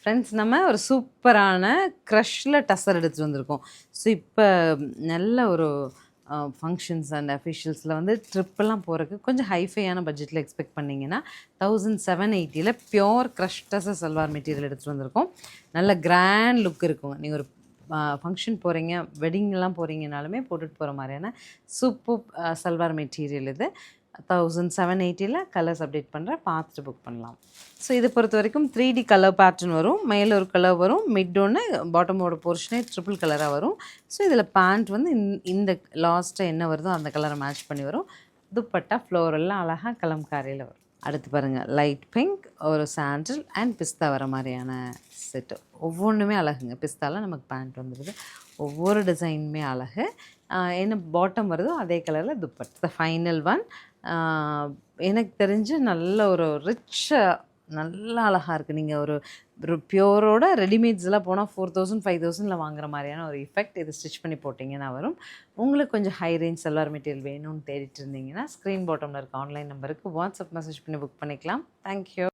Friends நம்ம ஒரு சூப்பரான க்ரஷ்ல டசர் எடுத்துகிட்டு வந்திருக்கோம். ஸோ இப்போ நல்ல ஒரு ஃபங்க்ஷன்ஸ் அண்ட் அஃபிஷியல்ஸில் வந்து ட்ரிப்பெல்லாம் போகிறதுக்கு கொஞ்சம் ஹைஃபையான பட்ஜெட்டில் எக்ஸ்பெக்ட் பண்ணிங்கன்னா 1780 pure crush tussar salwar material எடுத்துகிட்டு வந்திருக்கோம். நல்ல கிராண்ட் லுக் இருக்குங்க. நீங்கள் ஒரு ஃபங்க்ஷன் போகிறீங்க, வெட்டிங்லாம் போகிறீங்கனாலுமே போட்டுட்டு போகிற மாதிரியான சூப்பர் சல்வார் மெட்டீரியல் இது. 1780 கலர்ஸ் அப்டேட் பண்ணுறேன், பார்த்துட்டு புக் பண்ணலாம். ஸோ இதை பொறுத்த வரைக்கும் 3D கலர் பேட்டர்ன் வரும். மேலே ஒரு கலர் வரும், மிட் ஒன்று, பாட்டமோட போர்ஷனே ட்ரிபிள் கலராக வரும். ஸோ இதில் பேண்ட் வந்து இந்த லாஸ்ட்டாக என்ன வருதோ அந்த கலரை மேட்ச் பண்ணி வரும். துப்பட்டா ஃப்ளோரெல்லாம் அழகாக கலம்காரியில் வரும். அடுத்து பாருங்கள், லைட் பிங்க், ஒரு சாண்டில் அண்ட் பிஸ்தா வர மாதிரியான செட்டு. ஒவ்வொன்றுமே அழகுங்க. பிஸ்தாவில் நமக்கு பேண்ட் வந்துடுது. ஒவ்வொரு டிசைனுமே அழகு. என்ன பாட்டம் வருதோ அதே கலரில் துப்பட்டா. த ஃபைனல் ஒன் எனக்கு தெரிஞ்சு நல்ல ஒரு ரிச்சாக நல்லா அழகாக இருக்குது. நீங்கள் ஒரு பியூரோட ரெடிமேட்ஸ்லாம் போனால் 4000 5000 வாங்குற மாதிரியான ஒரு எஃபெக்ட் இது ஸ்டிச் பண்ணி போட்டிங்கன்னா வரும். உங்களுக்கு கொஞ்சம் ஹை ரேஞ்ச் சல்வார் மெட்டீரியல் வேணும்னு தேடிட்டு இருந்தீங்கன்னா ஸ்க்ரீன் பாட்டமில் இருக்க ஆன்லைன் நம்பருக்கு வாட்ஸ்அப் மெசேஜ் பண்ணி புக் பண்ணிக்கலாம். தேங்க்யூ.